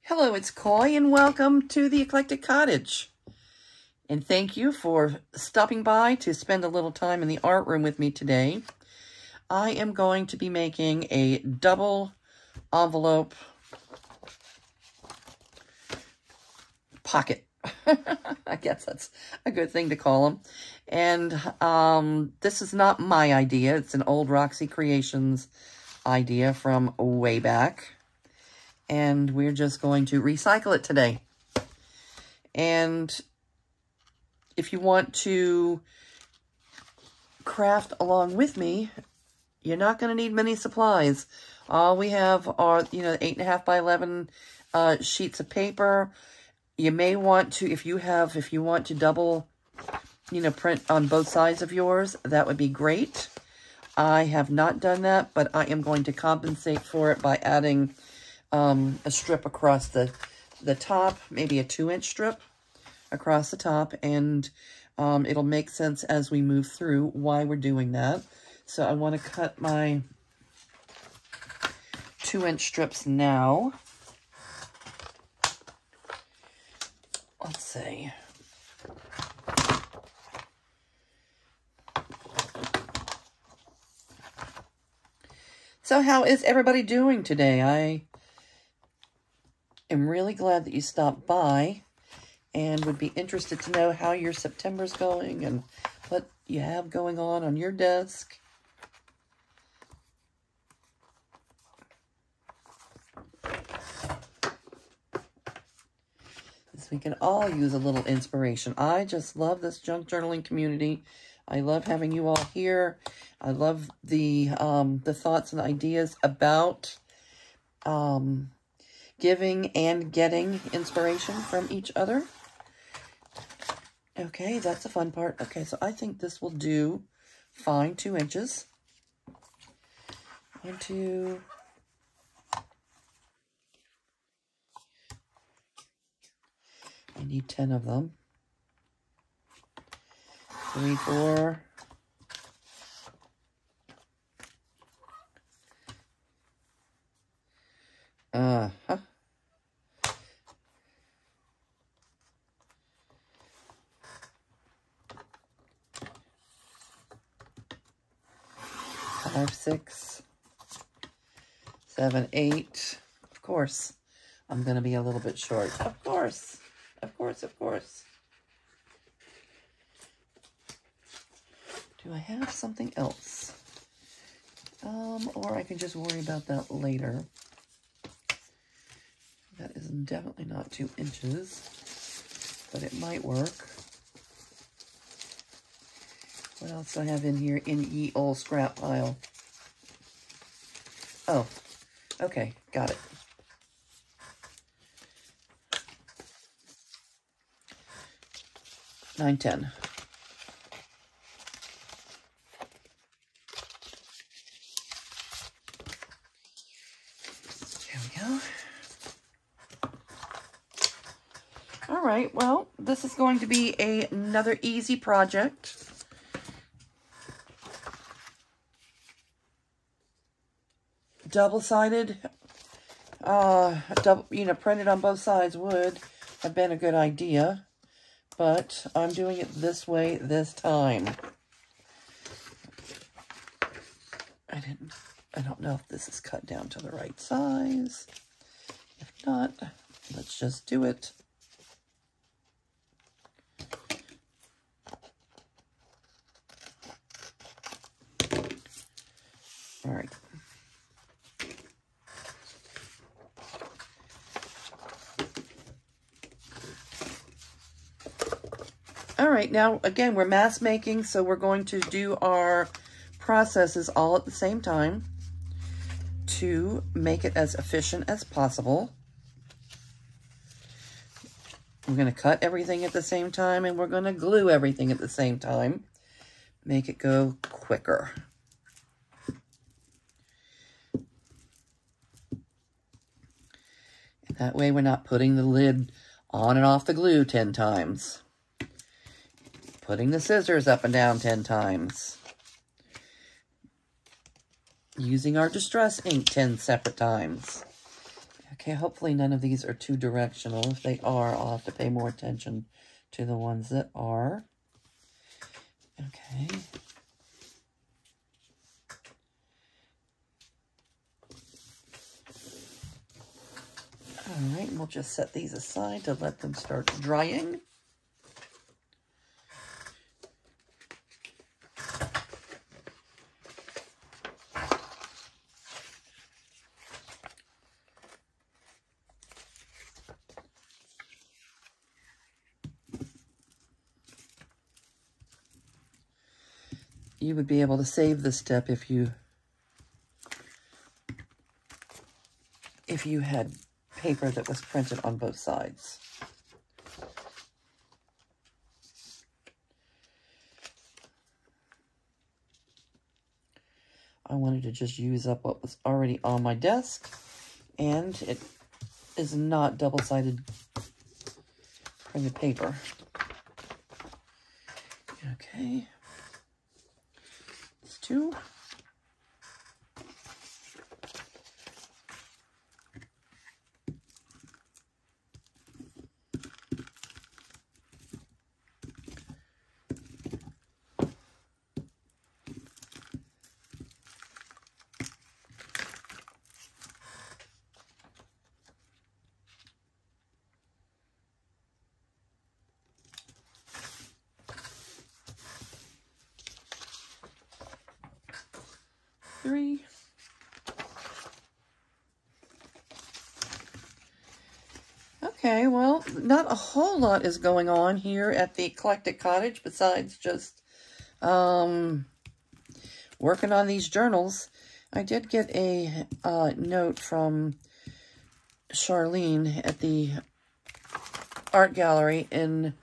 Hello, it's Coy, and welcome to the Eclectic Cottage. And thank you for stopping by to spend a little time in the art room with me today. I am going to be making a double envelope pocket. I guess that's a good thing to call them. And this is not my idea. It's an old Roxy Creations idea from way back. And we're just going to recycle it today. And if you want to craft along with me, you're not going to need many supplies. All we have are, 8.5 by 11 sheets of paper. You may want to, if you want to double, print on both sides of yours, that would be great. I have not done that, but I am going to compensate for it by adding a strip across the top, maybe a 2-inch strip across the top, and it'll make sense as we move through why we're doing that. So I want to cut my 2-inch strips now. Let's see. So how is everybody doing today? I am really glad that you stopped by and would be interested to know how your September's going and what you have going on your desk. Because we can all use a little inspiration. I just love this junk journaling community. I love having you all here. I love the thoughts and ideas about giving and getting inspiration from each other. Okay, that's the fun part. Okay, so I think this will do fine. 2 inches. 1, 2. I need 10 of them. 3, 4. 5, 6, 7, 8. Of course, I'm going to be a little bit short. Of course. Of course, of course. Do I have something else? Or I can just worry about that later. That is definitely not 2 inches, but it might work. What else do I have in here in ye old scrap pile? Oh, okay, got it. Nine, 10. There we go. All right, well, this is going to be another easy project. Double-sided, printed on both sides would have been a good idea, but I'm doing it this way this time. I don't know if this is cut down to the right size. If not, let's just do it. All right. All right, now, again, we're mass making, so we're going to do our processes all at the same time to make it as efficient as possible. We're going to cut everything at the same time, and we're going to glue everything at the same time. Make it go quicker. And that way we're not putting the lid on and off the glue 10 times. Putting the scissors up and down 10 times. Using our distress ink 10 separate times. Okay, hopefully none of these are too directional. If they are, I'll have to pay more attention to the ones that are. Okay. All right, we'll just set these aside to let them start drying. You would be able to save this step if you had paper that was printed on both sides. I wanted to just use up what was already on my desk, and it is not double-sided printed paper. Okay. It's 2. Three. Okay, well, not a whole lot is going on here at the Eclectic Cottage besides just working on these journals. I did get a note from Charlene at the art gallery in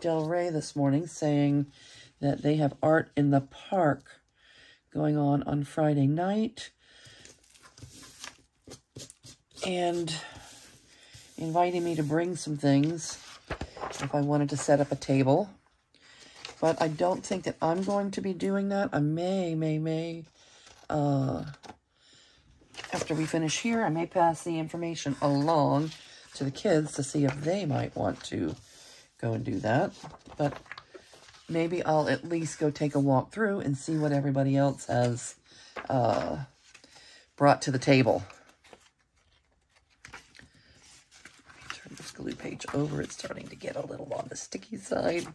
Del Rey this morning saying that they have art in the park going on Friday night, and inviting me to bring some things if I wanted to set up a table. But I don't think that I'm going to be doing that. I may, after we finish here, I may pass the information along to the kids to see if they might want to go and do that. But maybe I'll at least go take a walk through and see what everybody else has brought to the table. Let me turn this glue page over. It's starting to get a little on the sticky side.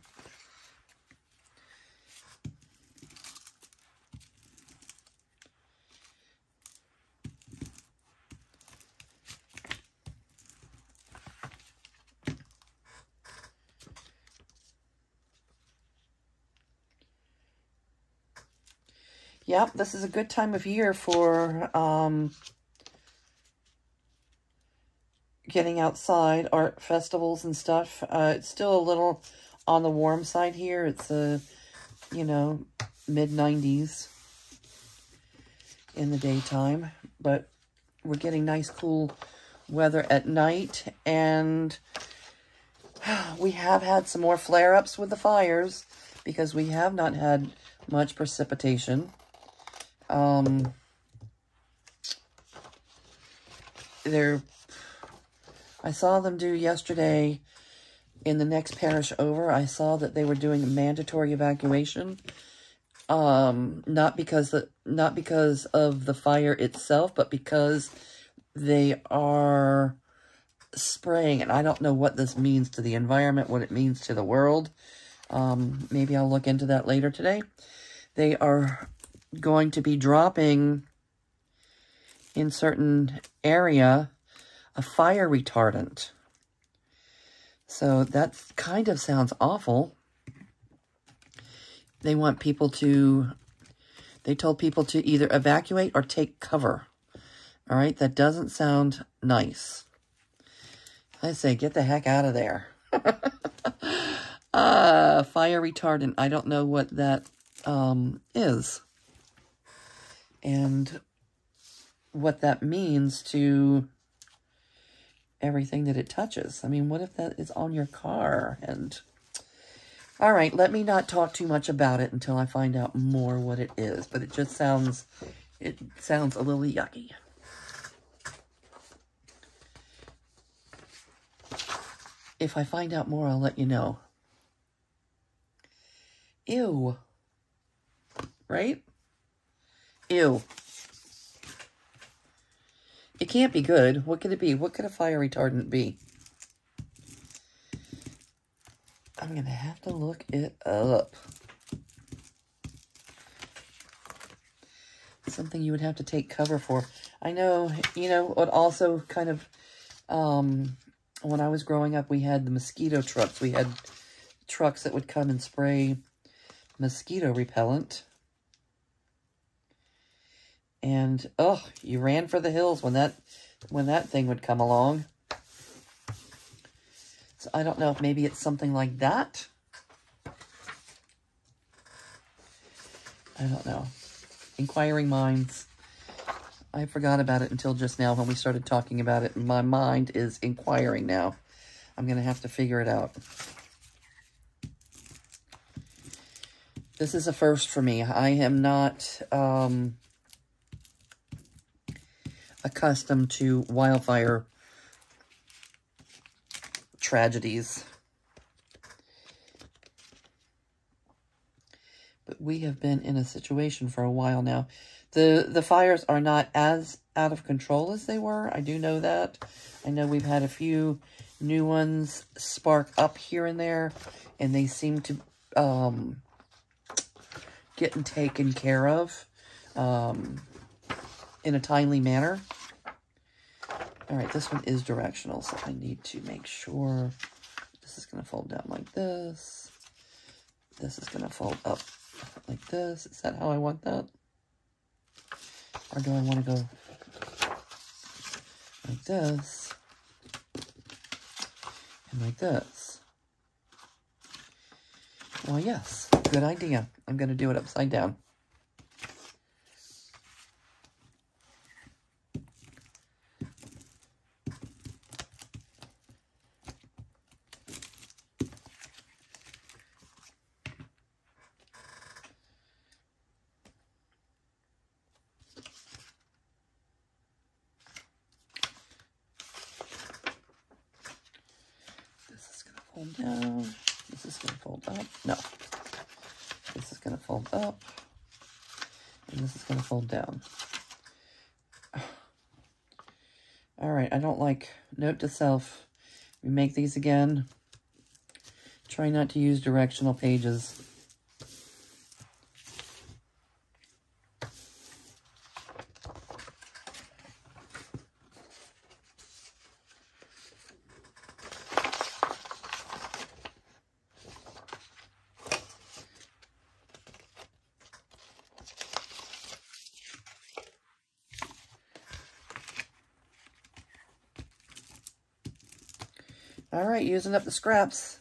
Yep, this is a good time of year for getting outside, art festivals and stuff. It's still a little on the warm side here. It's you know, mid-90s in the daytime, but we're getting nice cool weather at night, and we have had some more flare-ups with the fires because we have not had much precipitation. I saw them do yesterday in the next parish over. I saw that they were doing a mandatory evacuation. Not because of the fire itself, but because they are spraying, and I don't know what this means to the environment, what it means to the world. Maybe I'll look into that later today. They are going to be dropping in certain area a fire retardant. So that kind of sounds awful. They want people to, they told people to either evacuate or take cover. All right, that doesn't sound nice. I say, get the heck out of there. Fire retardant. I don't know what that is. And what that means to everything that it touches. I mean, what if that is on your car? And all right, let me not talk too much about it until I find out more what it is. But it just sounds, it sounds a little yucky. If I find out more, I'll let you know. Ew. Right? Ew. It can't be good. What could it be? What could a fire retardant be? I'm going to have to look it up. Something you would have to take cover for. I know, you know, it also kind of, when I was growing up, we had the mosquito trucks. We had trucks that would come and spray mosquito repellent. And, oh, you ran for the hills when that thing would come along. So I don't know if maybe it's something like that. I don't know. Inquiring minds. I forgot about it until just now when we started talking about it. My mind is inquiring now. I'm going to have to figure it out. This is a first for me. I am not accustomed to wildfire tragedies. But we have been in a situation for a while now. The fires are not as out of control as they were. I do know that. I know we've had a few new ones spark up here and there, and they seem to getting taken care of in a timely manner. All right, this one is directional, so I need to make sure this is going to fold down like this. This is going to fold up like this. Is that how I want that? Or do I want to go like this and like this? Well, yes, good idea. I'm going to do it upside down. Fold down. This is going to fold up. No. This is going to fold up. And this is going to fold down. All right. I don't like, note to self, we make these again. Try not to use directional pages. All right, using up the scraps.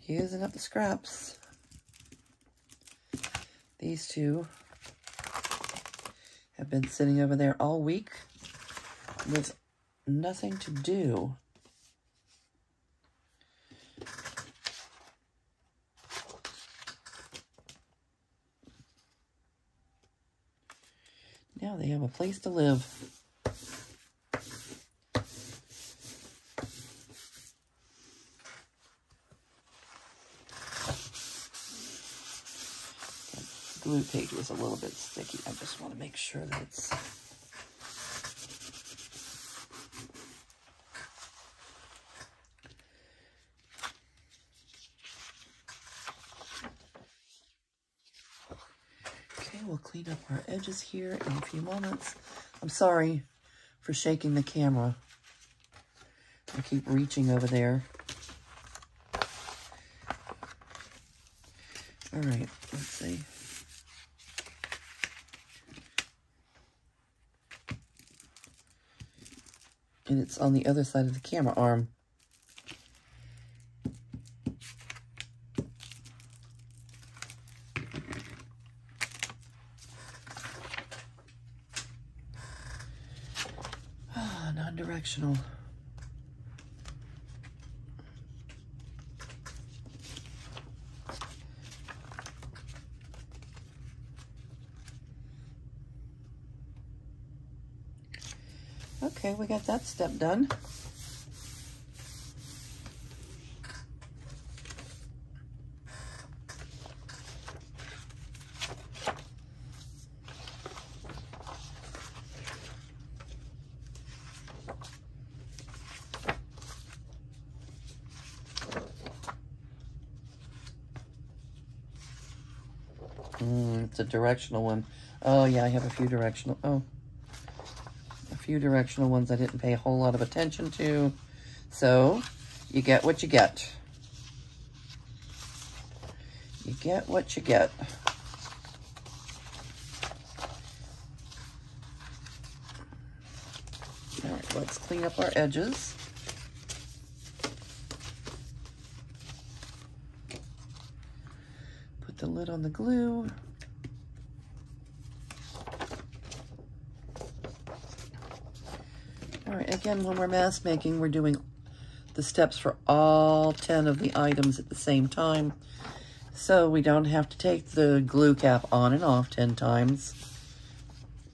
Using up the scraps. These two have been sitting over there all week with nothing to do. Now they have a place to live. Glue page was a little bit sticky. I just want to make sure that it's... Okay, we'll clean up our edges here in a few moments. I'm sorry for shaking the camera. I keep reaching over there. All right, let's see. And it's on the other side of the camera arm. Ah, non-directional. Okay, we got that step done. It's a directional one. Oh, yeah, I have a few directional ones I didn't pay a whole lot of attention to. So, you get what you get. You get what you get. All right, let's clean up our edges. Put the lid on the glue. All right, again, when we're mask making, we're doing the steps for all 10 of the items at the same time. So we don't have to take the glue cap on and off 10 times.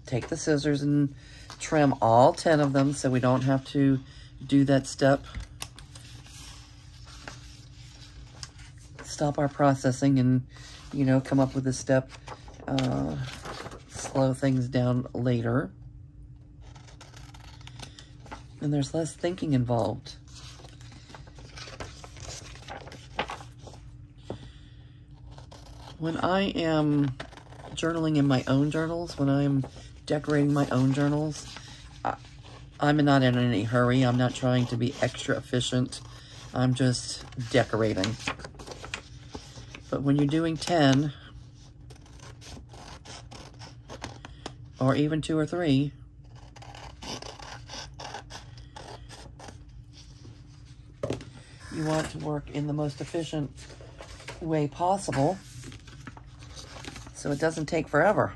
Take the scissors and trim all 10 of them so we don't have to do that step. Stop our processing and, you know, come up with a step. Slow things down later. And there's less thinking involved. When I am journaling in my own journals, when I'm decorating my own journals, I'm not in any hurry. I'm not trying to be extra efficient. I'm just decorating. But when you're doing 10, or even 2 or 3, you want to work in the most efficient way possible so it doesn't take forever.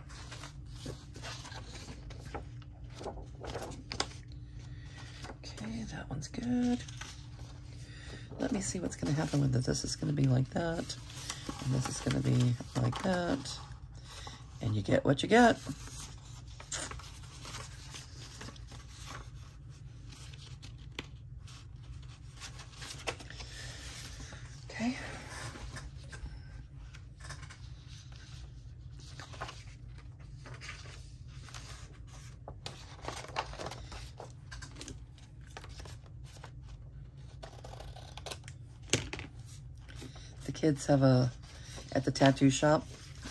Okay, that one's good. Let me see what's going to happen with this. This is going to be like that, and this is going to be like that, and you get what you get. Okay. The kids have at the tattoo shop,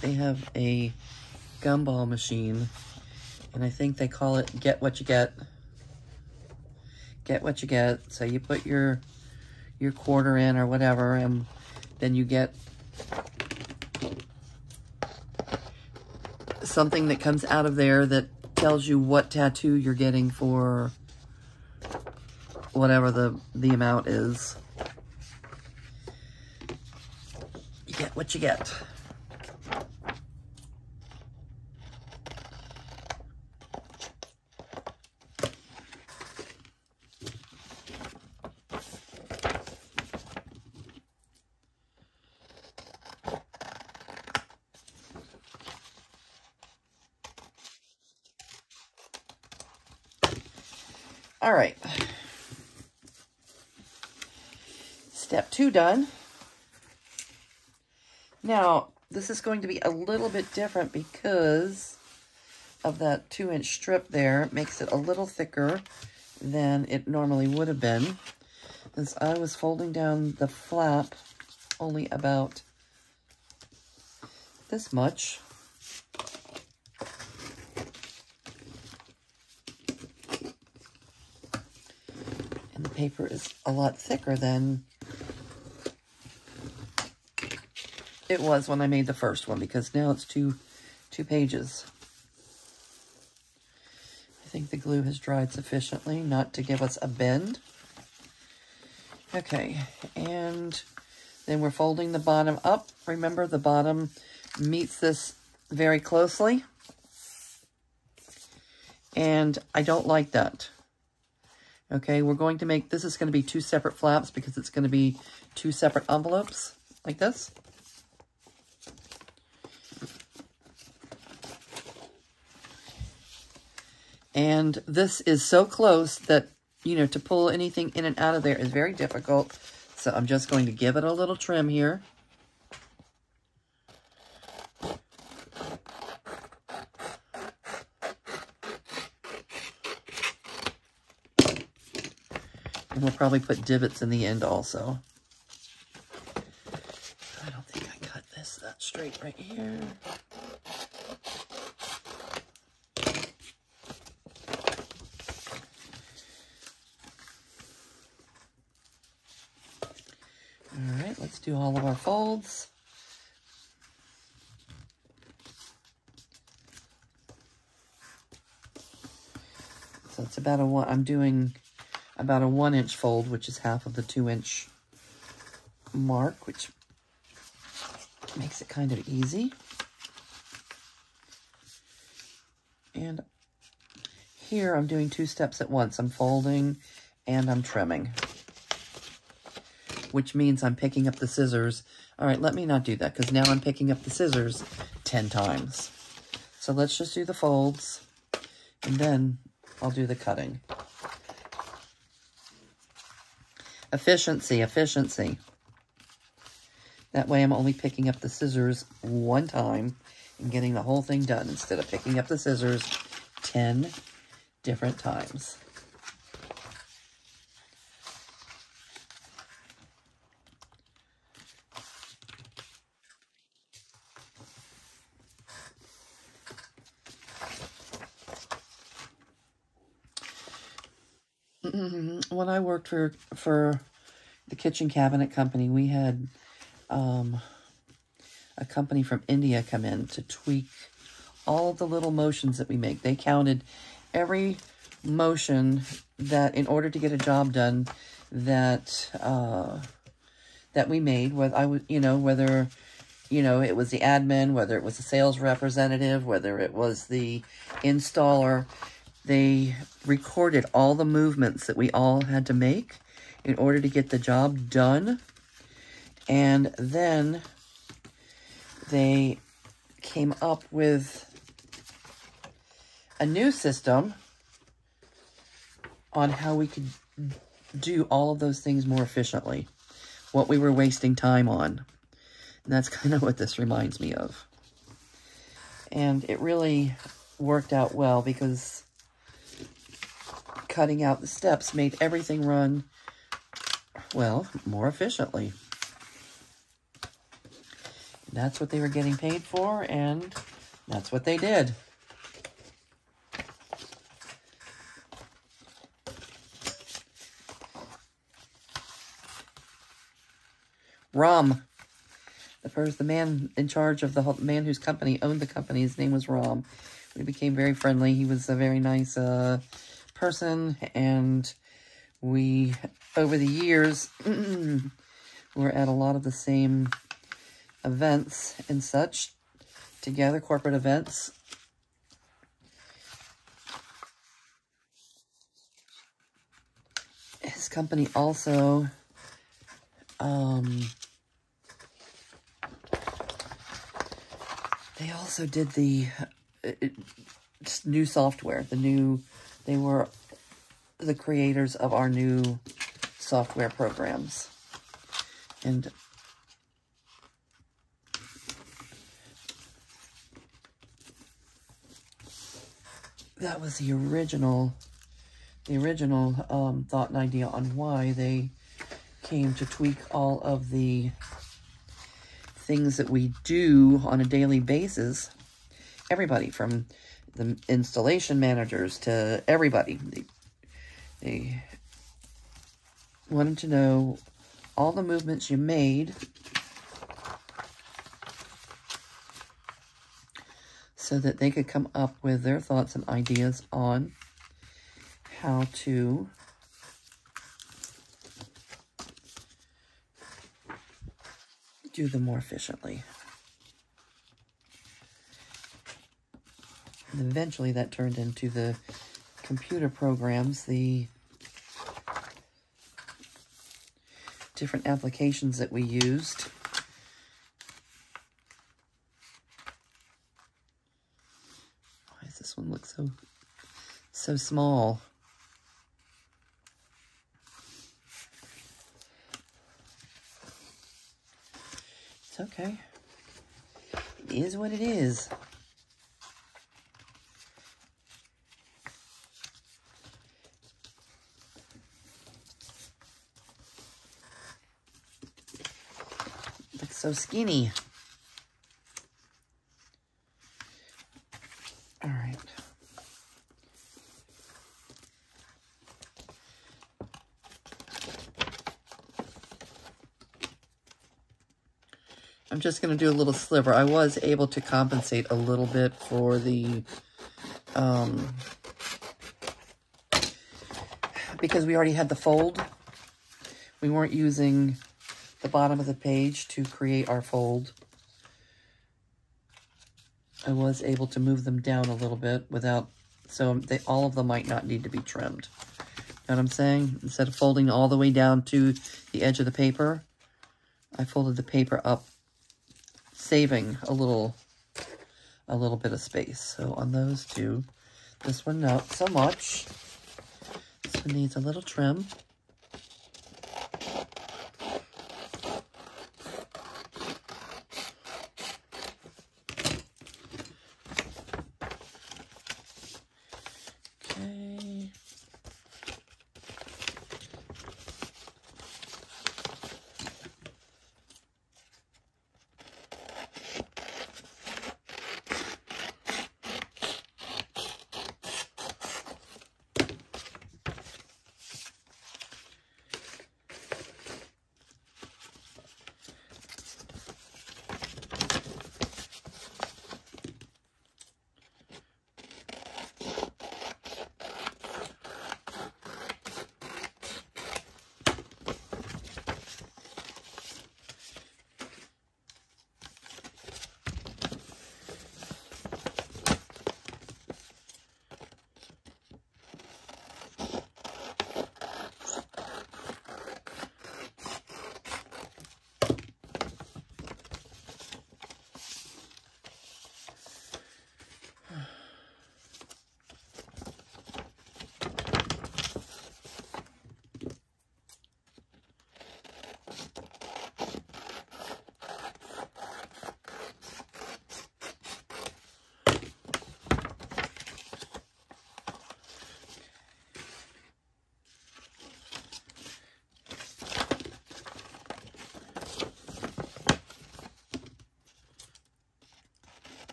they have a gumball machine, and I think they call it Get What You Get. Get what you get. So you put your quarter in or whatever, and then you get something that comes out of there that tells you what tattoo you're getting for whatever the amount is. You get what you get. All right, step 2 done. Now, this is going to be a little bit different because of that 2-inch strip there. It makes it a little thicker than it normally would have been, as I was folding down the flap only about this much. And the paper is a lot thicker than it was when I made the first one, because now it's two pages. I think the glue has dried sufficiently not to give us a bend. Okay, and then we're folding the bottom up. Remember, the bottom meets this very closely, and I don't like that. Okay, we're going to make, this is going to be 2 separate flaps because it's going to be 2 separate envelopes, like this. And this is so close that, you know, to pull anything in and out of there is very difficult. So I'm just going to give it a little trim here. And we'll probably put divots in the end also. I don't think I cut this that straight right here. right, let's do all of our folds. So it's about I'm doing about a 1-inch fold, which is half of the 2-inch mark, which makes it kind of easy. And here I'm doing 2 steps at once. I'm folding and I'm trimming, which means I'm picking up the scissors. All right, let me not do that, because now I'm picking up the scissors 10 times. So let's just do the folds, and then I'll do the cutting. Efficiency, efficiency. That way I'm only picking up the scissors 1 time and getting the whole thing done, instead of picking up the scissors 10 different times. When I worked for the kitchen cabinet company, we had a company from India come in to tweak all the little motions that we make. They counted every motion that, in order to get a job done, that that we made. Whether whether it was the admin, whether it was the sales representative, whether it was the installer. They recorded all the movements that we all had to make in order to get the job done. And then they came up with a new system on how we could do all of those things more efficiently, what we were wasting time on. And that's kind of what this reminds me of. And it really worked out well, because cutting out the steps made everything run, well, more efficiently. That's what they were getting paid for, and that's what they did. Ram. The man in charge of the man whose company owned the company, his name was Ram. We became very friendly. He was a very nice person, and we, over the years, were at a lot of the same events and such together, corporate events. His company also they also did the new software. They were the creators of our new software programs. And that was the original thought and idea on why they came to tweak all of the things that we do on a daily basis. Everybody, from the installation managers to everybody, they wanted to know all the movements you made so that they could come up with their thoughts and ideas on how to do them more efficiently. And eventually that turned into the computer programs, the different applications that we used. Why does this one look so small? It's okay. It is what it is. Looks so skinny. All right. I'm just going to do a little sliver. I was able to compensate a little bit for the, because we already had the fold. We weren't using the bottom of the page to create our fold. I was able to move them down a little bit without, so all of them might not need to be trimmed. You know what I'm saying? Instead of folding all the way down to the edge of the paper, I folded the paper up, saving a little bit of space. So on those two, this one not so much. This one needs a little trim. Okay.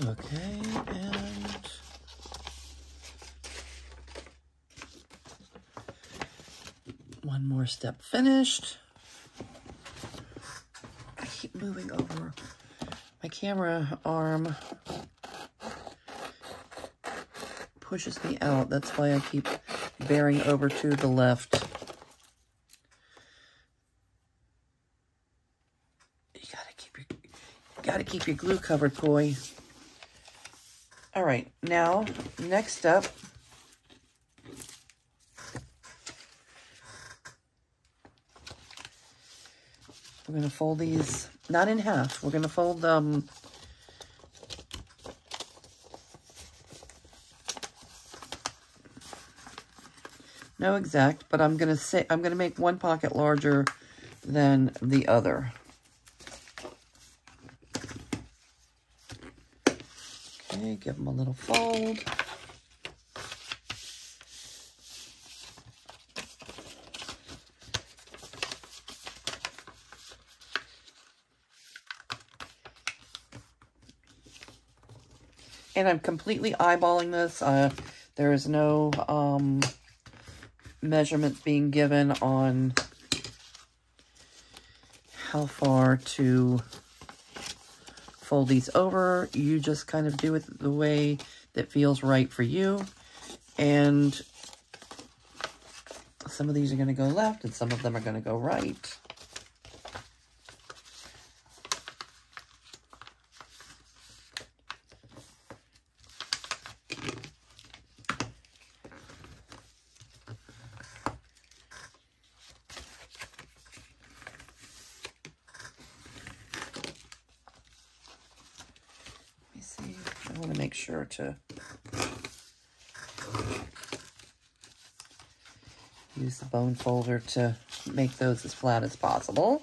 Okay, and one more step finished. I keep moving over. My camera arm pushes me out. That's why I keep bearing over to the left. You gotta keep your glue covered, boy. All right, now, next up, we're going to fold these, not in half, we're going to fold them no exact, but I'm going to make one pocket larger than the other. Okay, give them a little fold. And I'm completely eyeballing this. There is no measurements being given on how far to fold these over. You just kind of do it the way that feels right for you. And some of these are going to go left and some of them are going to go right. I want to make sure to use the bone folder to make those as flat as possible.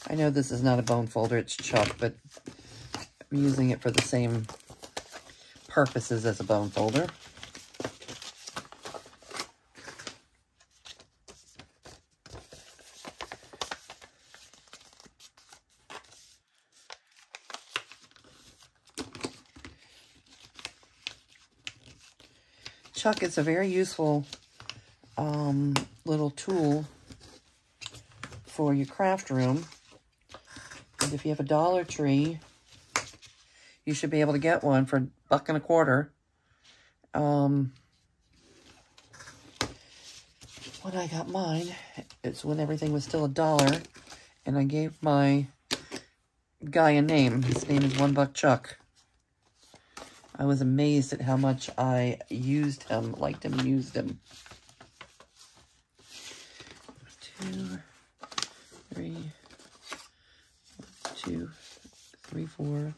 I know this is not a bone folder, it's Chuck, but I'm using it for the same purposes as a bone folder. Chuck is a very useful little tool for your craft room. And if you have a Dollar Tree, you should be able to get one for $1.25. When I got mine, it's when everything was still $1, and I gave my guy a name. His name is $1 Chuck. I was amazed at how much I used him, liked him, and used him. 2, 3, 2, 3, 4.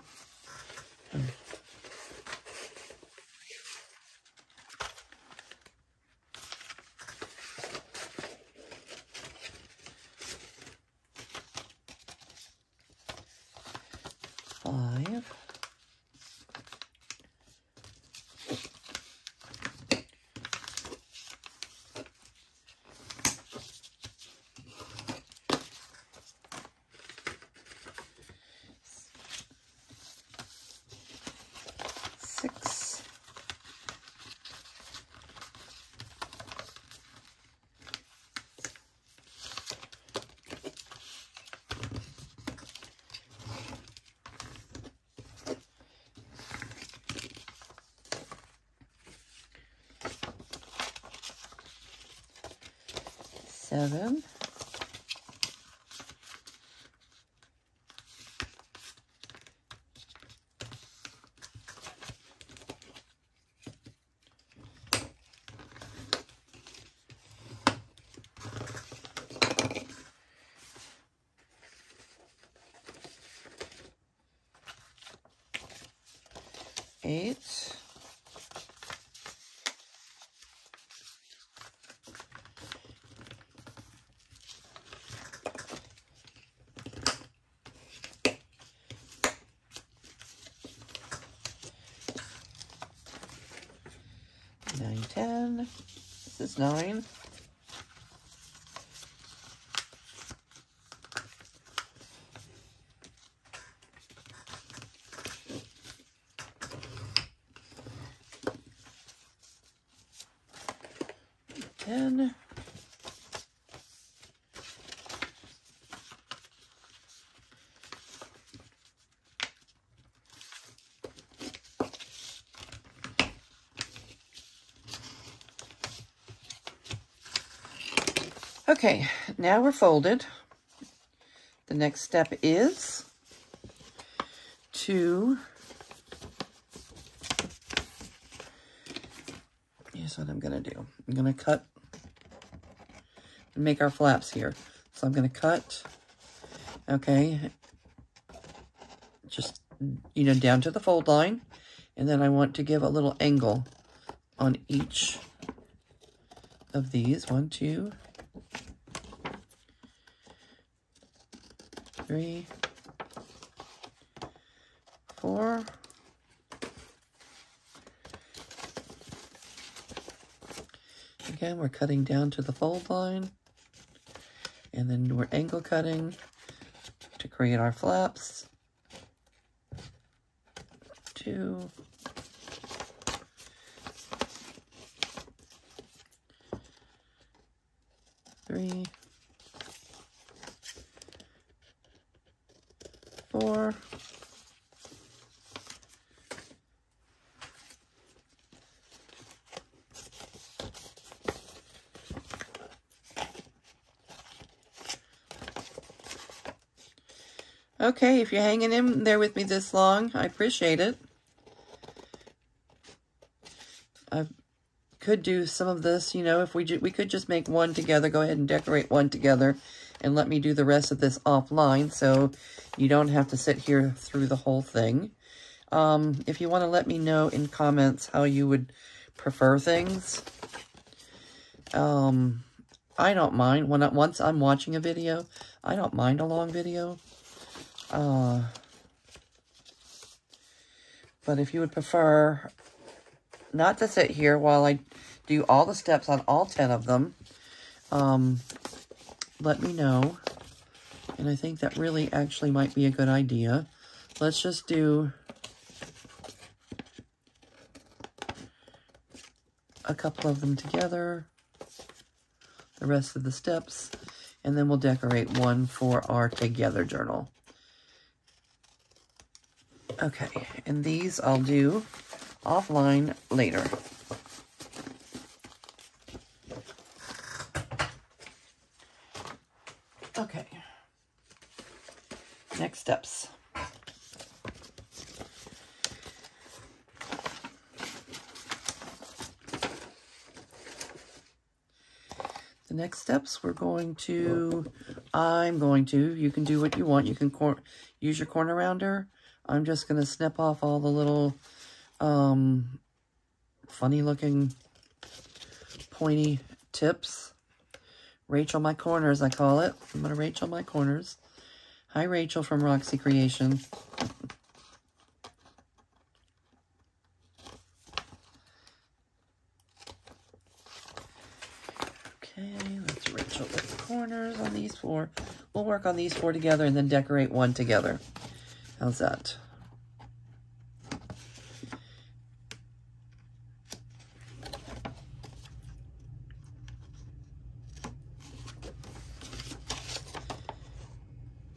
Seven. Eight. 9, 10. This is 9. Okay, now we're folded. The next step is to, here's what I'm going to do. I'm going to cut and make our flaps here. So I'm going to cut, okay, just, down to the fold line. And then I want to give a little angle on each of these. 1, 2, 3, 4. Again, we're cutting down to the fold line, and then we're angle cutting to create our flaps. 2, 3, 4. Okay, if you're hanging in there with me this long, I appreciate it. I could do some of this, if we could just make one together, go ahead and decorate one together, and let me do the rest of this offline, so you don't have to sit here through the whole thing. If you want to let me know in comments how you would prefer things, I don't mind. Once I'm watching a video, I don't mind a long video. But if you would prefer not to sit here while I do all the steps on all 10 of them. Let me know. And I think that really actually might be a good idea. Let's just do a couple of them together, the rest of the steps, and then we'll decorate one for our Together journal. Okay, and these I'll do offline later. Okay, next steps. The next steps I'm going to, you can do what you want. You can use your corner rounder. I'm just going to snip off all the little funny looking pointy tips. Rachel my corners, I call it. I'm going to Rachel my corners. Hi, Rachel from Roxy Creation. Okay, let's Rachel the corners on these 4. We'll work on these 4 together and then decorate one together. How's that?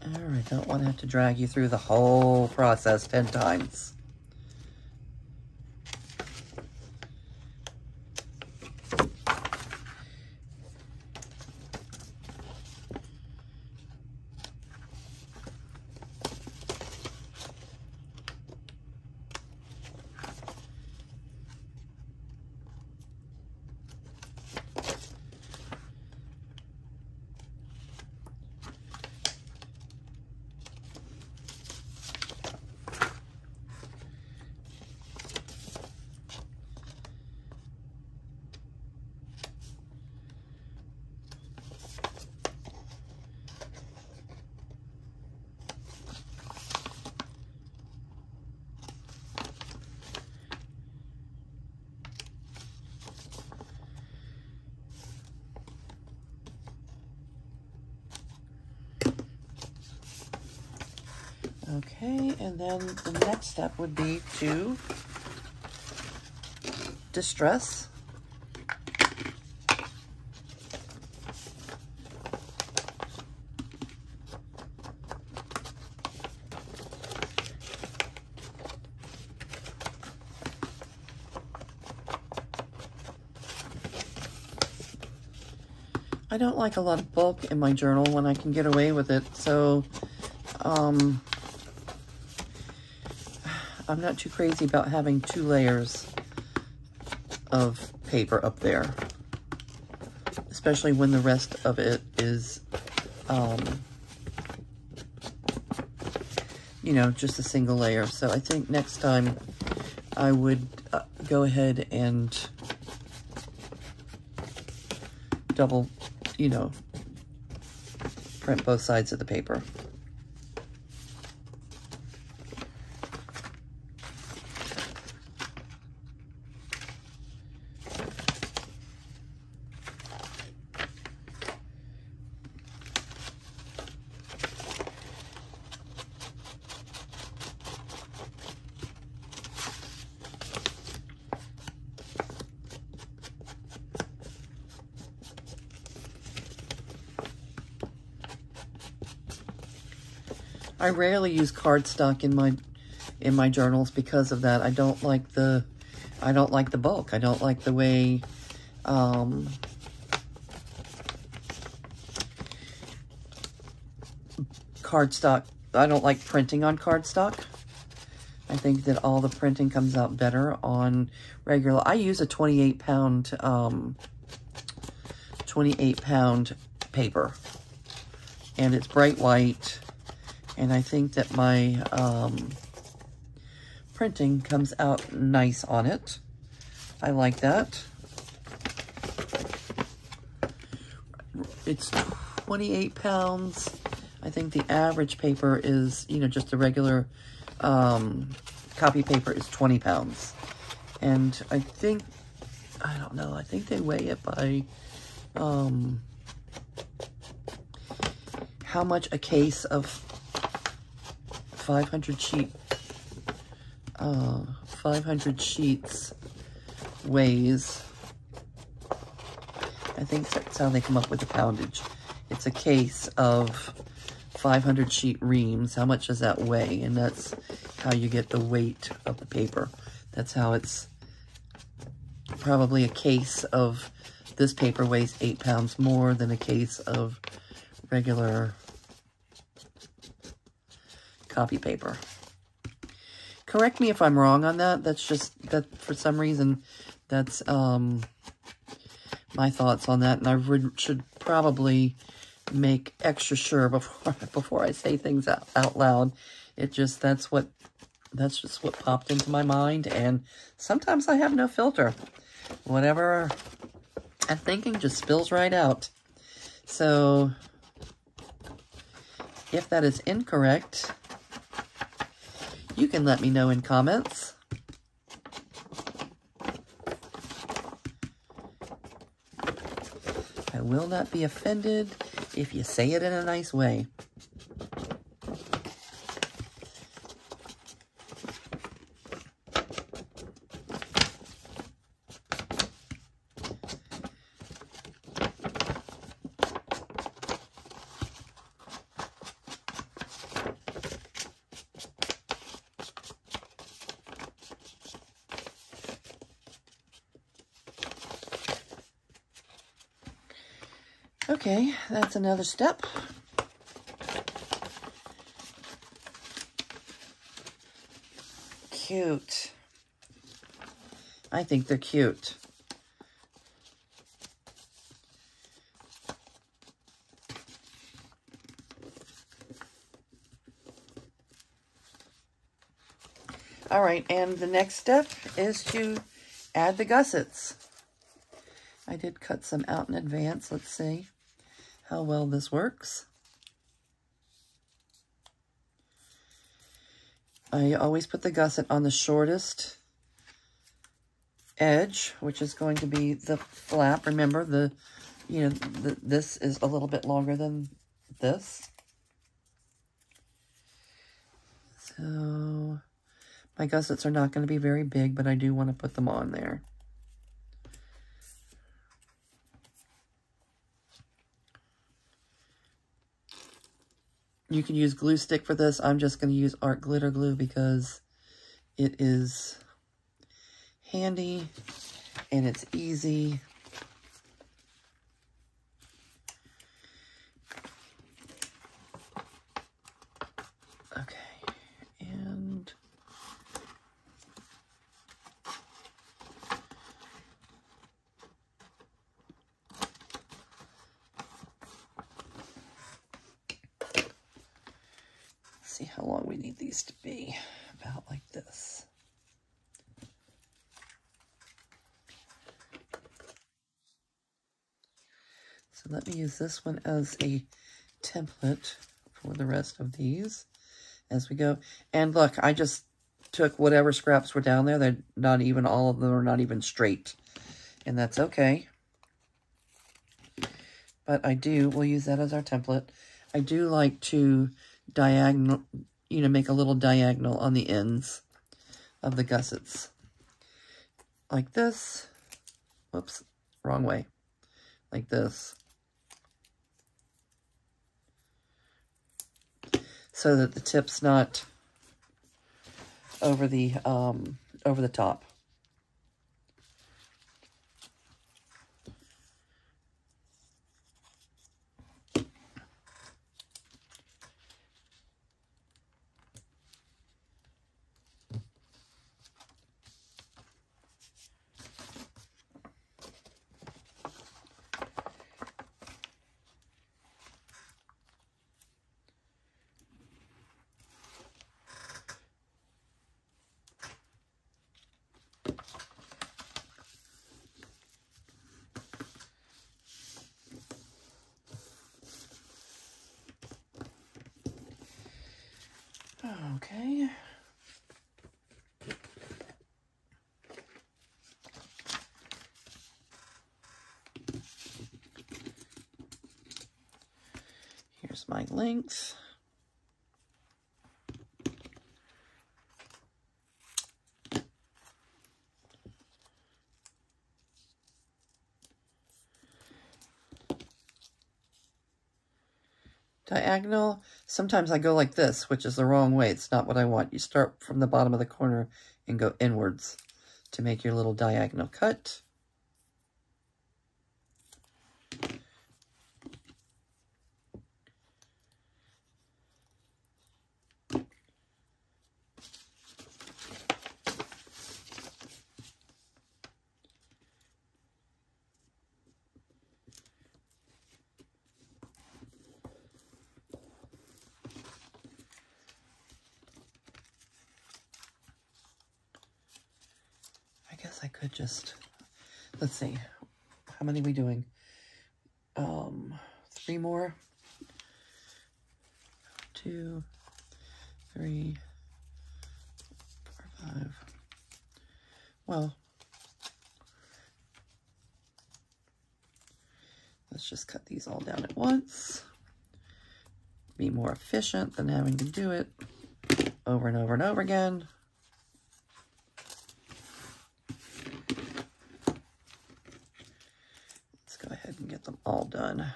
Alright, don't want to have to drag you through the whole process 10 times. Okay, and then the next step would be to distress. I don't like a lot of bulk in my journal when I can get away with it, so I'm not too crazy about having 2 layers of paper up there, especially when the rest of it is, you know, just a single layer. So I think next time I would go ahead and double, you know, print both sides of the paper. I rarely use cardstock in my journals because of that. I don't like the bulk. I don't like the way cardstock. I don't like printing on cardstock. I think that all the printing comes out better on regular. I use a 28-pound paper, and it's bright white. And I think that my printing comes out nice on it. I like that. It's 28 pounds. I think the average paper is, you know, just a regular copy paper is 20 pounds. And I think, I don't know, I think they weigh it by how much a case of 500 sheets weighs. I think that's how they come up with the poundage. It's a case of 500 sheet reams. How much does that weigh? And that's how you get the weight of the paper. That's how it's probably a case of this paper weighs 8 pounds more than a case of regular copy paper. Correct me if I'm wrong on that. That's just that for some reason that's my thoughts on that, and I should probably make extra sure before I say things out loud. That's just what popped into my mind, and sometimes I have no filter. Whatever I'm thinking just spills right out. So if that is incorrect, you can let me know in comments. I will not be offended if you say it in a nice way. Okay, that's another step. Cute. I think they're cute. All right, and the next step is to add the gussets. I did cut some out in advance. Let's see how well this works. I always put the gusset on the shortest edge, which is going to be the flap. Remember, this is a little bit longer than this. So my gussets are not going to be very big, but I do want to put them on there. You can use glue stick for this. I'm just going to use art glitter glue because it is handy and it's easy. Okay, and see how long we need these to be. About like this. So let me use this one as a template for the rest of these as we go. And look, I just took whatever scraps were down there. They're not even, all of them are not even straight. And that's okay. But we'll use that as our template. I do like to diagonal, make a little diagonal on the ends of the gussets. Like this. Whoops, wrong way. Like this. So that the tip's not over the top. Okay. length. Diagonal, sometimes I go like this, which is the wrong way. It's not what I want. You start from the bottom of the corner and go inwards to make your little diagonal cut. I guess I could just, let's see, how many are we doing? 3 more. 2, 3, 4, 5. Well, let's just cut these all down at once. Be more efficient than having to do it over and over and over again. Go ahead and get them all done,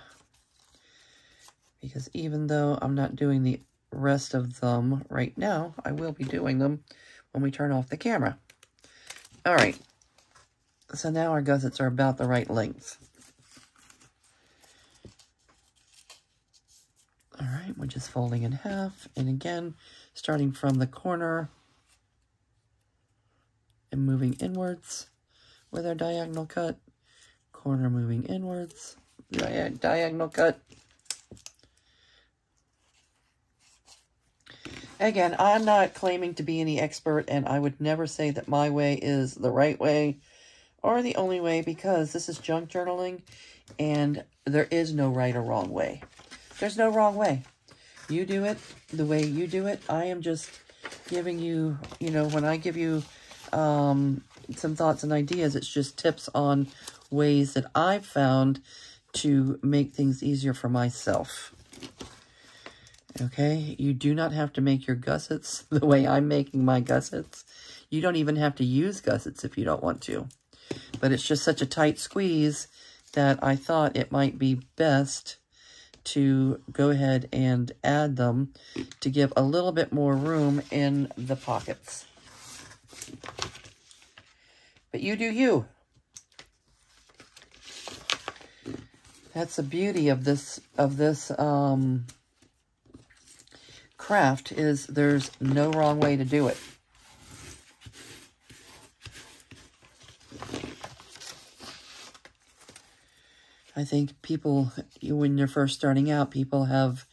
because even though I'm not doing the rest of them right now, I will be doing them when we turn off the camera. All right, so now our gussets are about the right length. All right, we're just folding in half, and again, starting from the corner and moving inwards with our diagonal cut. Corner moving inwards, diagonal cut. Again, I'm not claiming to be any expert, and I would never say that my way is the right way or the only way, because this is junk journaling, and there is no right or wrong way. There's no wrong way. You do it the way you do it. I am just giving you, you know, when I give you some thoughts and ideas, it's just tips on ways that I've found to make things easier for myself. Okay, you do not have to make your gussets the way I'm making my gussets. You don't even have to use gussets if you don't want to. But it's just such a tight squeeze that I thought it might be best to go ahead and add them to give a little bit more room in the pockets. But you do you. That's the beauty of this craft, is there's no wrong way to do it. I think people, when you're first starting out, people have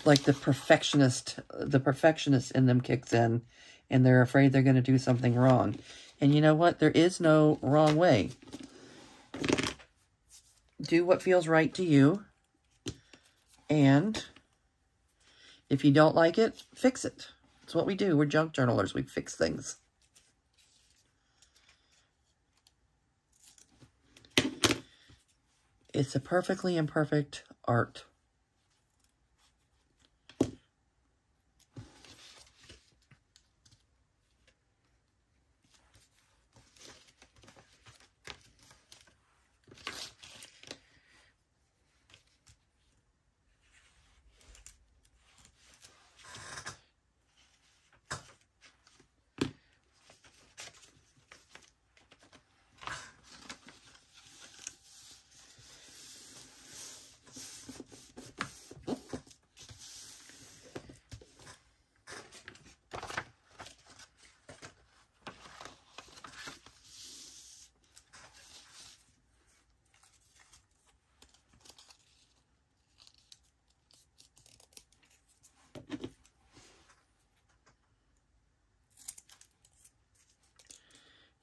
like the perfectionist in them kicks in, and they're afraid they're going to do something wrong. And you know what? There is no wrong way. Do what feels right to you. And if you don't like it, fix it. That's what we do. We're junk journalers. We fix things. It's a perfectly imperfect art.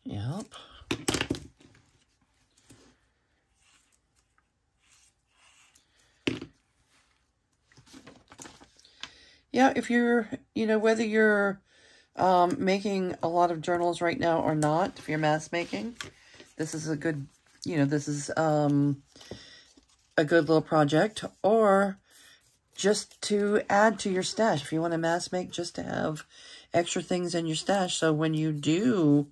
Yep. Yeah, if you're, whether you're making a lot of journals right now or not, if you're mass making, this is a good, this is a good little project, or just to add to your stash. If you want to mass make, just to have extra things in your stash, so when you do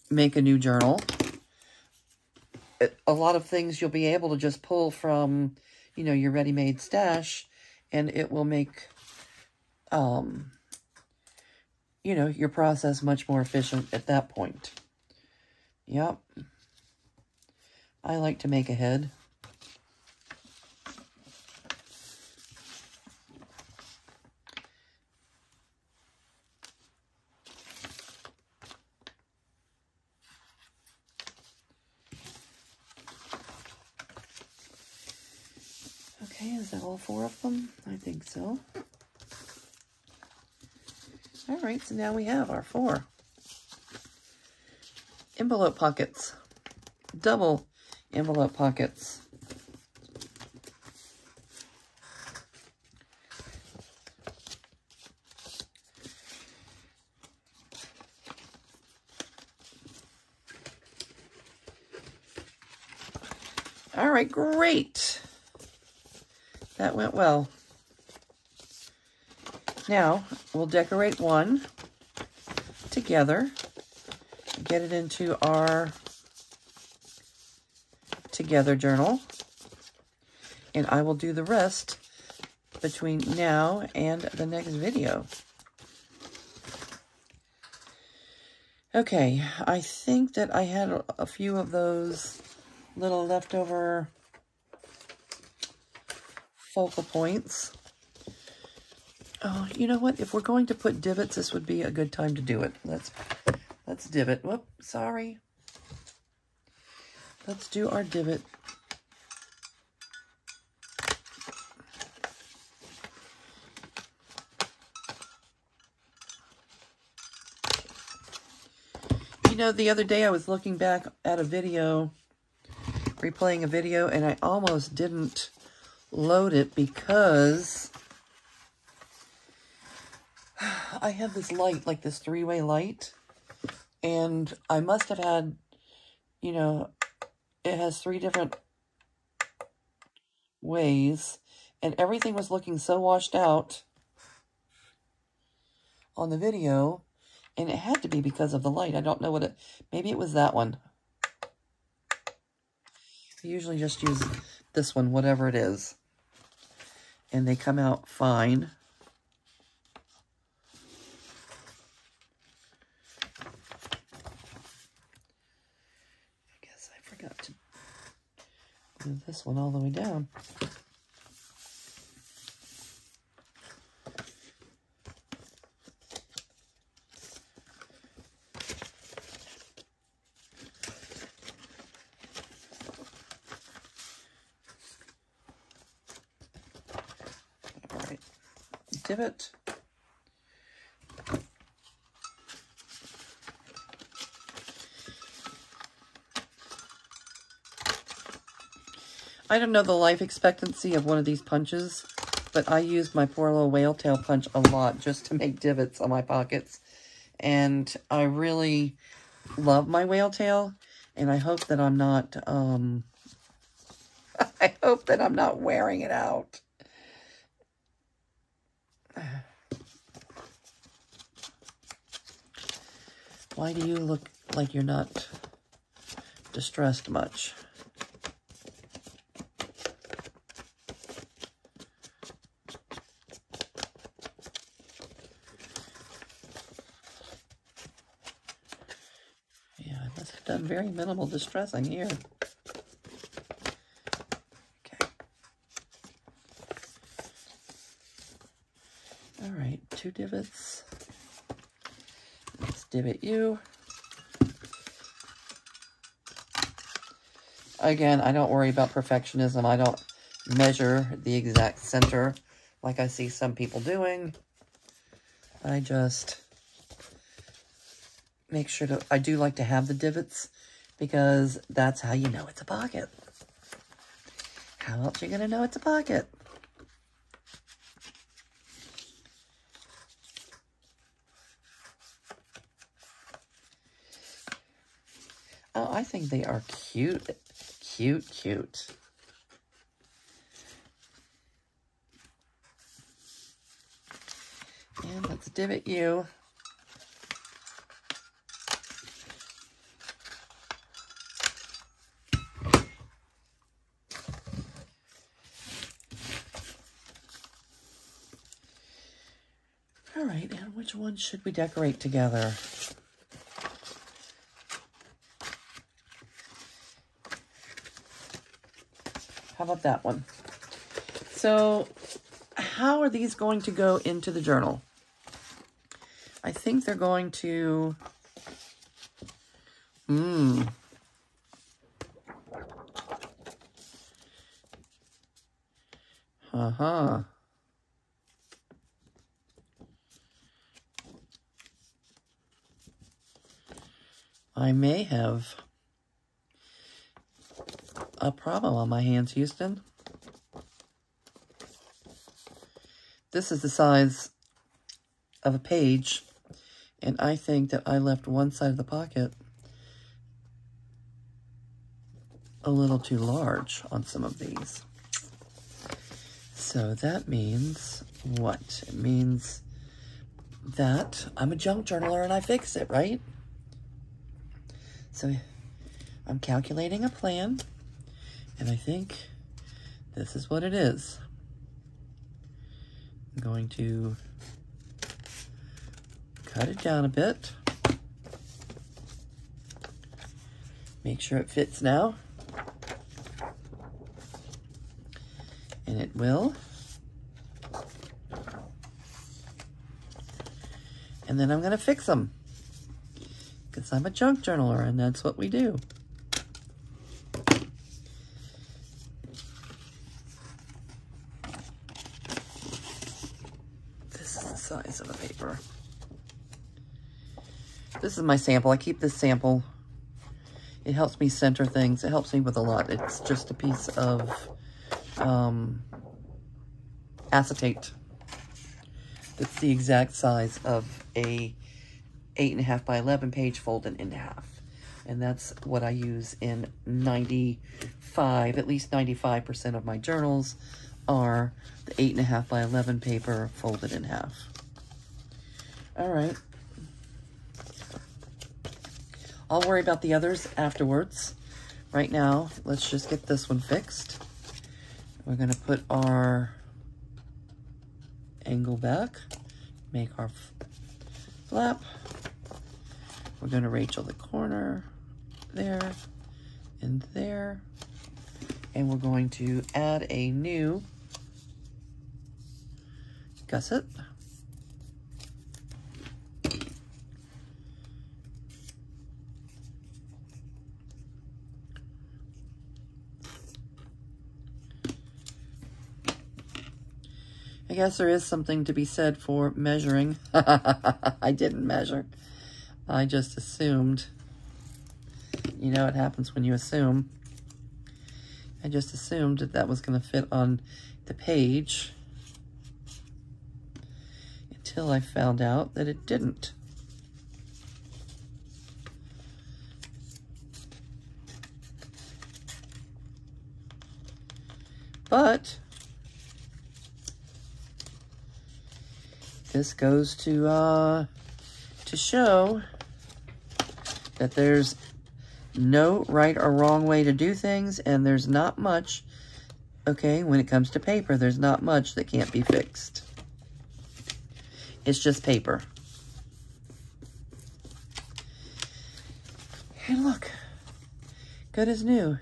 make a new journal, a lot of things you'll be able to just pull from, you know, your ready-made stash, and it will make, you know, your process much more efficient at that point. Yep. I like to make ahead. Okay, is that all 4 of them? I think so. All right, so now we have our 4 envelope pockets, double envelope pockets. All right, great. That went well. Now, we'll decorate one together, get it into our together journal, and I will do the rest between now and the next video. Okay, I think that I had a few of those little leftover focal points. Oh, you know what? If we're going to put divots, this would be a good time to do it. Let's divot. Whoop, sorry. Let's do our divot. You know, the other day I was looking back at a video, replaying a video, and I almost didn't load it because I have this light, like this 3-way light, and I must have had, you know, it has 3 different ways, and everything was looking so washed out on the video, and it had to be because of the light. I don't know what it, maybe it was that one. I usually just use this one, whatever it is, and they come out fine. I guess I forgot to do this one all the way down. Divot. I don't know the life expectancy of one of these punches, but I use my poor little whale tail punch a lot just to make divots on my pockets. And I really love my whale tail, and I hope that I'm not, I hope that I'm not wearing it out. Why do you look like you're not distressed much? Yeah, I must have done very minimal distressing here. Okay. All right, 2 divots. Let's divot you. Again, I don't worry about perfectionism. I don't measure the exact center like I see some people doing. I just make sure to, I do like to have the divots because that's how you know it's a pocket. How else are you going to know it's a pocket? Oh, I think they are cute. Cute, cute. And let's divot you. All right, and which one should we decorate together? How about that one? So, how are these going to go into the journal? I think they're going to... Uh-huh. I may have a problem on my hands, Houston. This is the size of a page, and I think that I left one side of the pocket a little too large on some of these. So that means what? It means that I'm a junk journaler and I fix it, right? So I'm calculating a plan, and I think this is what it is. I'm going to cut it down a bit. Make sure it fits now. And it will. And then I'm going to fix them, because I'm a junk journaler, and that's what we do. This is the size of the paper. This is my sample. I keep this sample. It helps me center things. It helps me with a lot. It's just a piece of acetate. It's the exact size of a 8.5 by 11 page folded in half. And that's what I use in 95, at least 95% of my journals are the 8.5 by 11 paper folded in half. All right. I'll worry about the others afterwards. Right now, let's just get this one fixed. We're gonna put our angle back, make our flap. We're gonna Rachel the corner there and there. And we're going to add a new gusset. I guess there is something to be said for measuring. I didn't measure. I just assumed. You know what happens when you assume. I just assumed that that was going to fit on the page until I found out that it didn't. But this goes to show that there's no right or wrong way to do things, and there's not much, okay, when it comes to paper, there's not much that can't be fixed. It's just paper. And look, good as new.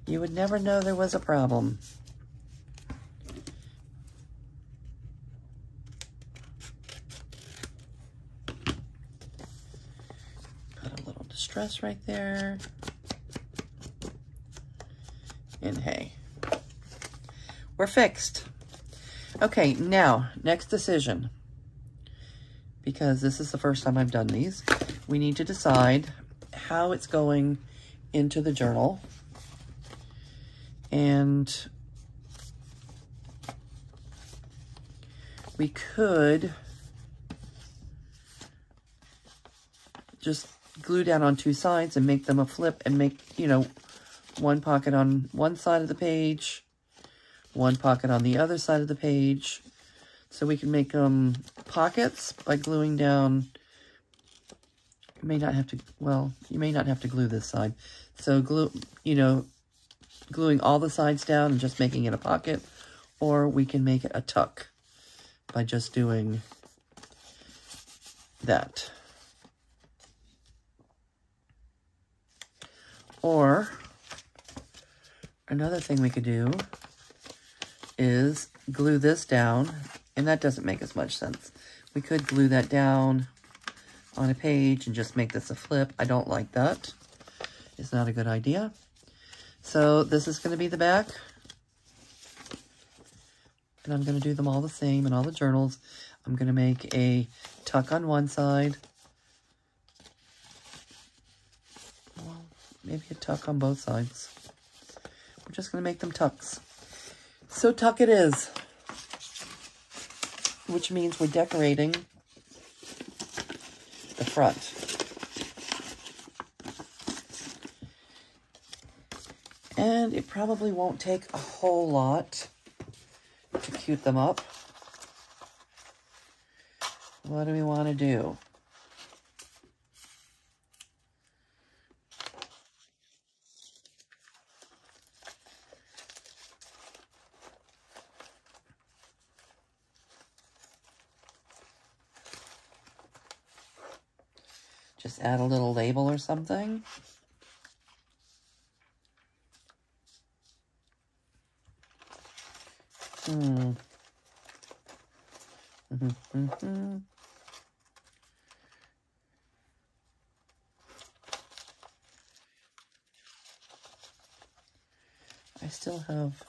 You would never know there was a problem. Stress right there. And hey, we're fixed. Okay, now, next decision. Because this is the first time I've done these, we need to decide how it's going into the journal. And we could just glue down on two sides and make them a flip and make, you know, one pocket on one side of the page, one pocket on the other side of the page, So we can make pockets by gluing down. You may not have to, well, you may not have to glue this side. So glue, you know, gluing all the sides down and just making it a pocket, or we can make it a tuck by just doing that. Or another thing we could do is glue this down, and that doesn't make as much sense. We could glue that down on a page and just make this a flip. I don't like that. It's not a good idea. So this is going to be the back. And I'm going to do them all the same in all the journals. I'm going to make a tuck on one side. Well, maybe a tuck on both sides. We're just going to make them tucks. So tuck it is. Which means we're decorating the front. And it probably won't take a whole lot to cute them up. What do we want to do? Just add a little label or something. I still have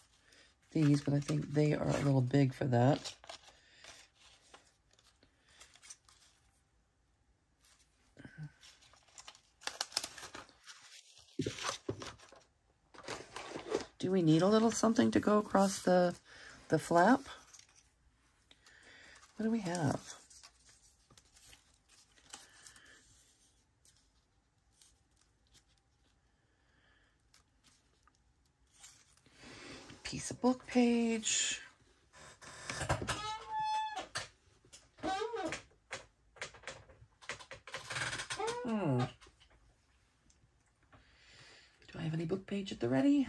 these, but I think they are a little big for that. Do we need a little something to go across the flap? What do we have? Piece of book page. Do I have any book page at the ready?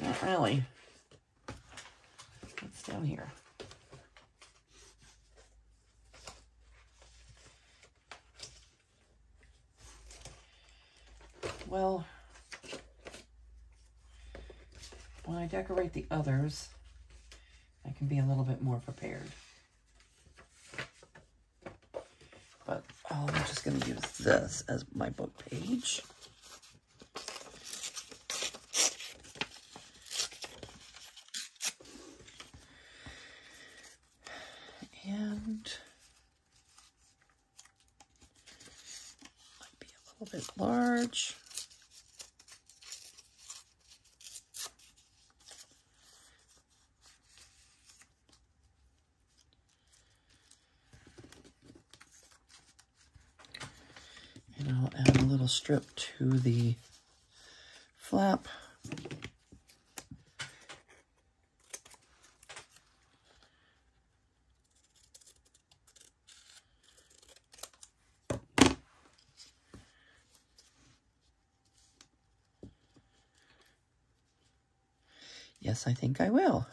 Not really. What's down here? Well, when I decorate the others, I can be a little bit more prepared. But I'm just going to use this as my book page. And might be a little bit large. And I'll add a little strip to the flap. Yes, I think I will.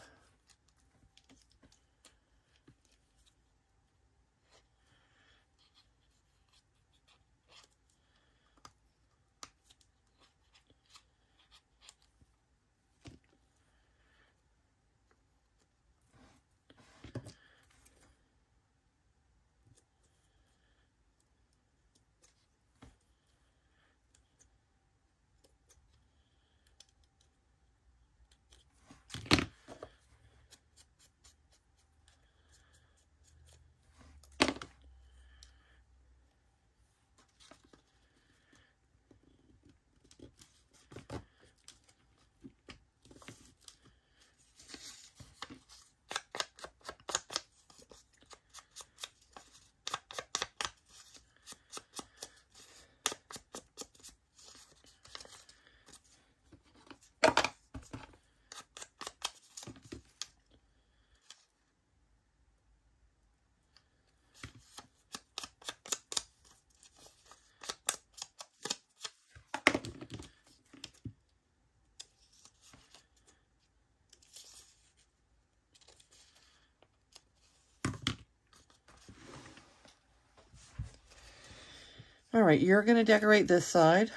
All right, you're going to decorate this side.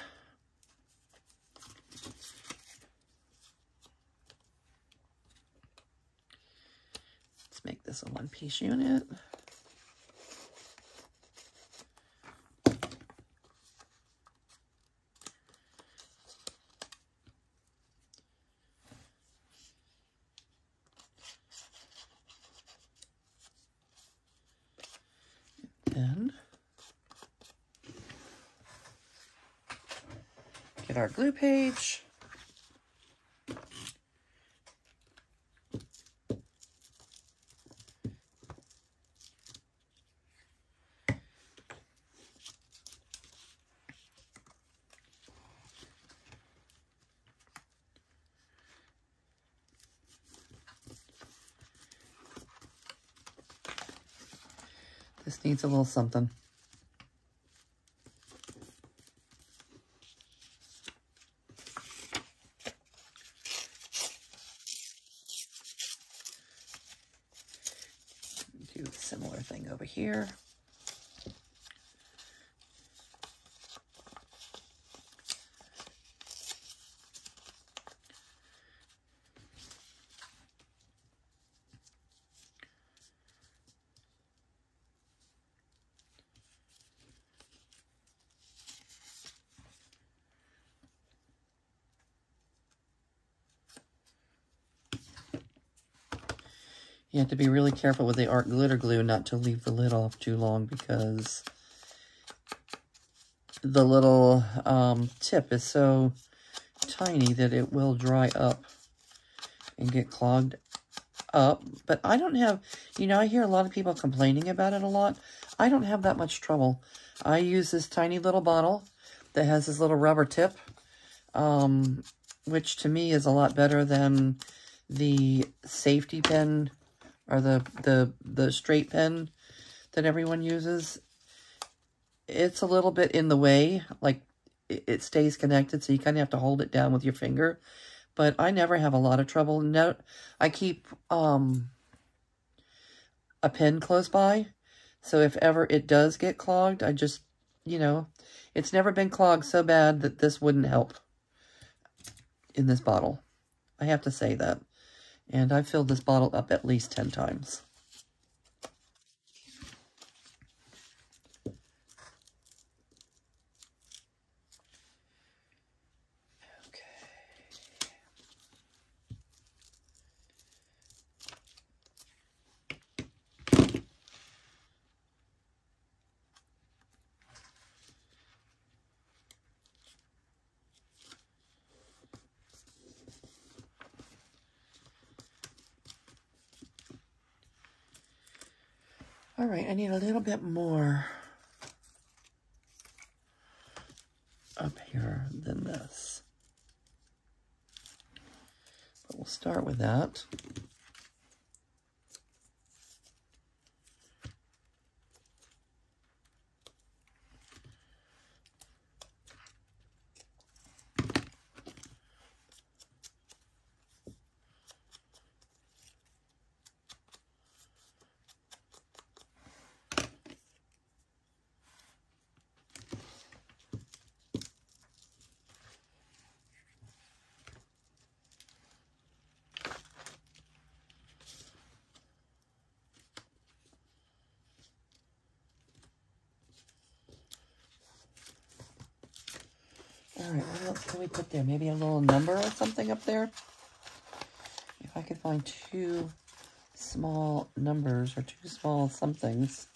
Let's make this a one-piece unit. Then get our glue page. This needs a little something. Do a similar thing over here. You have to be really careful with the art glitter glue not to leave the lid off too long, because the little tip is so tiny that it will dry up and get clogged up. But I don't have, you know, I hear a lot of people complaining about it a lot. I don't have that much trouble. I use this tiny little bottle that has this little rubber tip, which to me is a lot better than the safety pen or the straight pen that everyone uses. It's a little bit in the way, like it stays connected, so you kind of have to hold it down with your finger. But I never have a lot of trouble. No, I keep a pen close by, so if ever it does get clogged, I just, you know, it's never been clogged so bad that this wouldn't help in this bottle. I have to say that. And I've filled this bottle up at least 10 times. All right, I need a little bit more up here than this. But we'll start with that. All right, what else can we put there? Maybe a little number or something up there? If I could find 2 small numbers or 2 small somethings.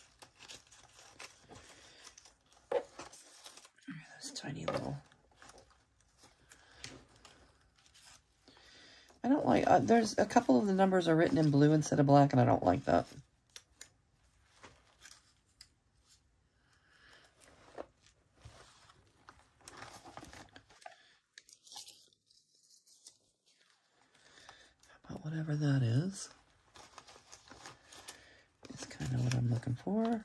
This tiny little. I don't like, there's a couple of the numbers are written in blue instead of black, and I don't like that. But whatever that is kind of what I'm looking for.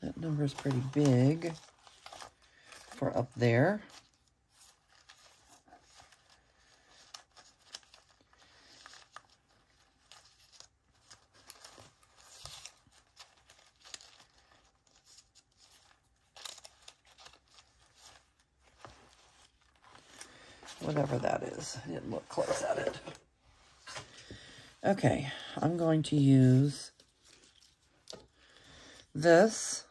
That number is pretty big for up there. whatever that is. I didn't look close at it. Okay, I'm going to use this.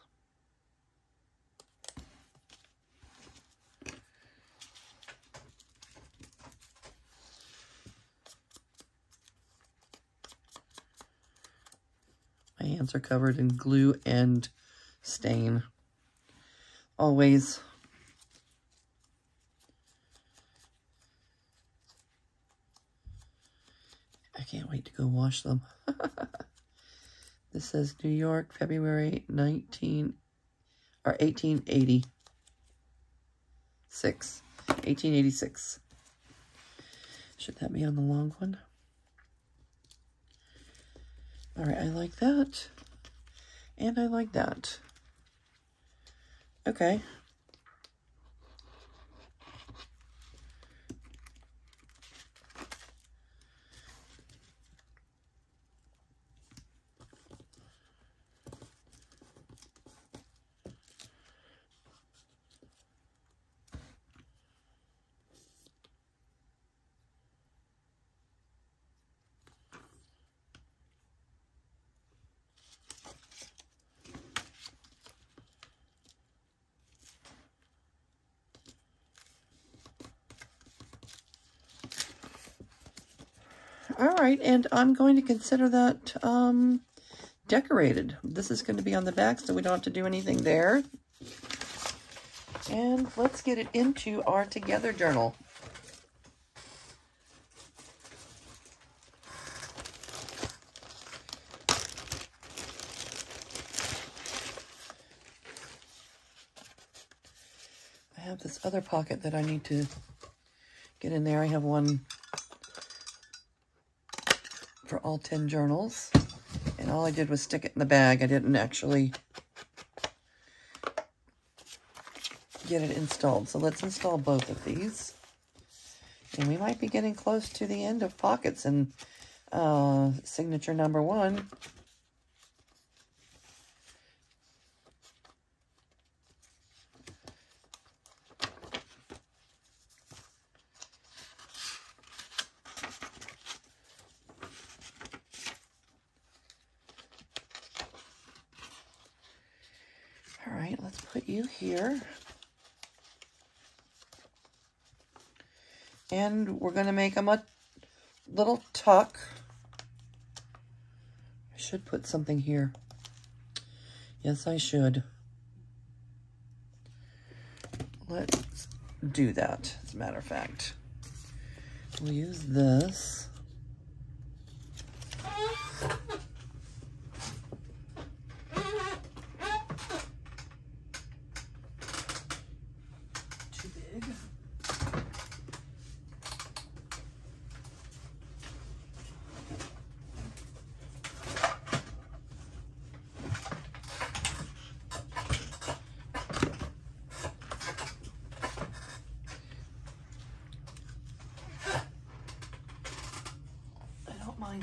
My hands are covered in glue and stain. Always. I can't wait to go wash them. This says New York, February 1886. 1886. Should that be on the long one? All right, I like that. And I like that. Okay. All right, and I'm going to consider that decorated. This is going to be on the back, so we don't have to do anything there. And let's get it into our Together journal. I have this other pocket that I need to get in there. I have one for all 10 journals, and all I did was stick it in the bag. I didn't actually get it installed. So let's install both of these, and we might be getting close to the end of pockets and signature number 1. All right, let's put you here. And we're going to make them a little tuck. I should put something here. Yes, I should. Let's do that, as a matter of fact. We'll use this.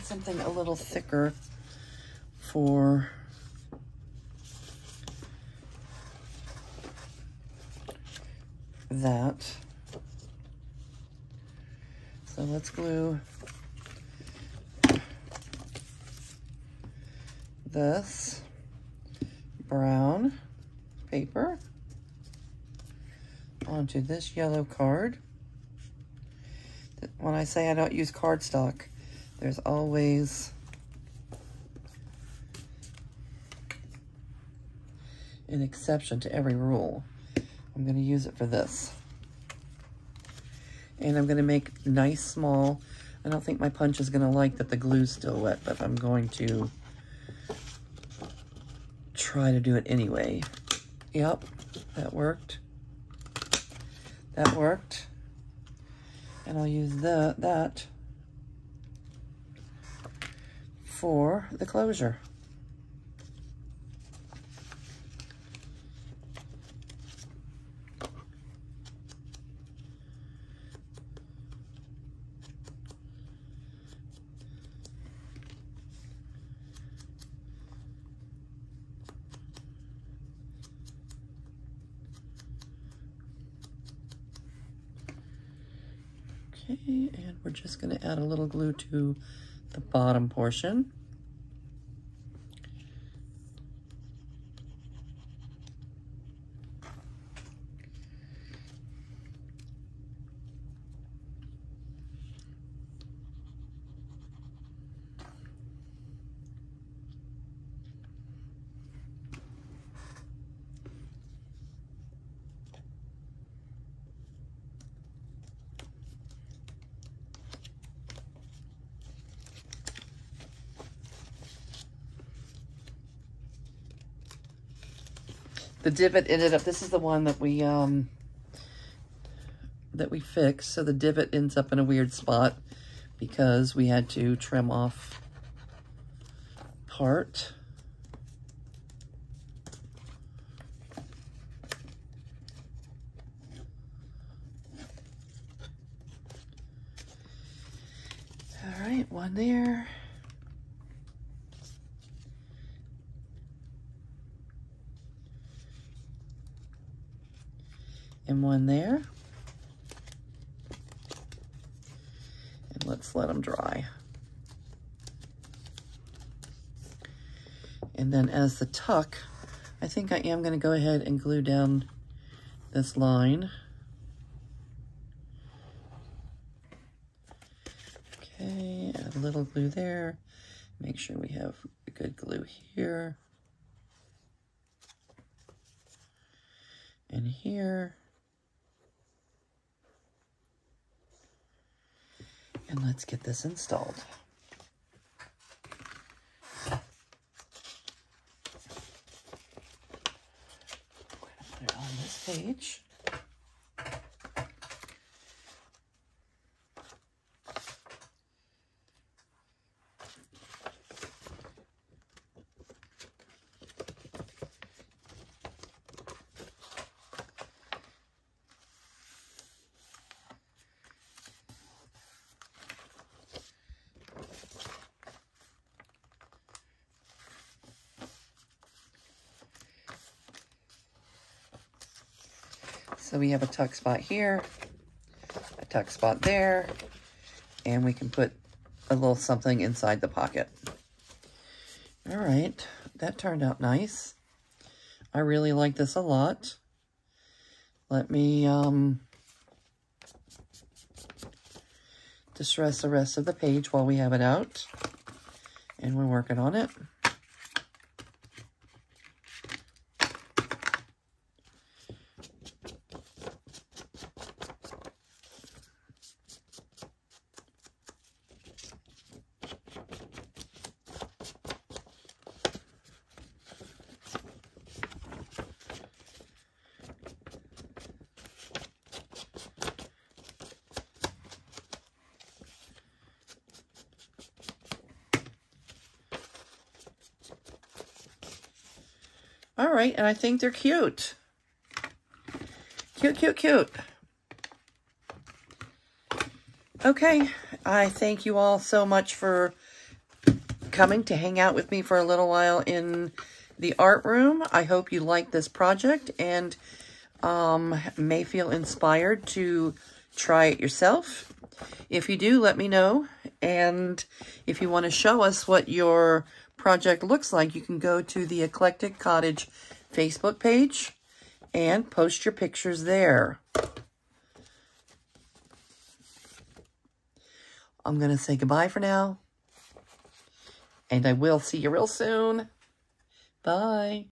Something a little thicker for that. So let's glue this brown paper onto this yellow card. When I say I don't use cardstock, there's always an exception to every rule. I'm going to use it for this. And I'm going to make nice small. I don't think my punch is going to like that the glue's still wet, but I'm going to try to do it anyway. Yep, that worked. That worked. And I'll use that for the closure. Okay, and we're just going to add a little glue to the bottom portion. The divot ended up, this is the one that we fixed, so the divot ends up in a weird spot because we had to trim off part. All right, one there. And one there. And let's let them dry. And then as the tuck, I think I am going to go ahead and glue down this line. Okay, add a little glue there. Make sure we have a good glue here. And here. And let's get this installed. I'm going to put it on this page. So we have a tuck spot here, a tuck spot there, and we can put a little something inside the pocket. All right, that turned out nice. I really like this a lot. Let me distress the rest of the page while we have it out, and we're working on it. All right, and I think they're cute. Cute, cute, cute. Okay, I thank you all so much for coming to hang out with me for a little while in the art room. I hope you like this project and may feel inspired to try it yourself. If you do, let me know. And if you want to show us what your project looks like, you can go to the Eclectic Cottage Facebook page and post your pictures there. I'm going to say goodbye for now, and I will see you real soon. Bye.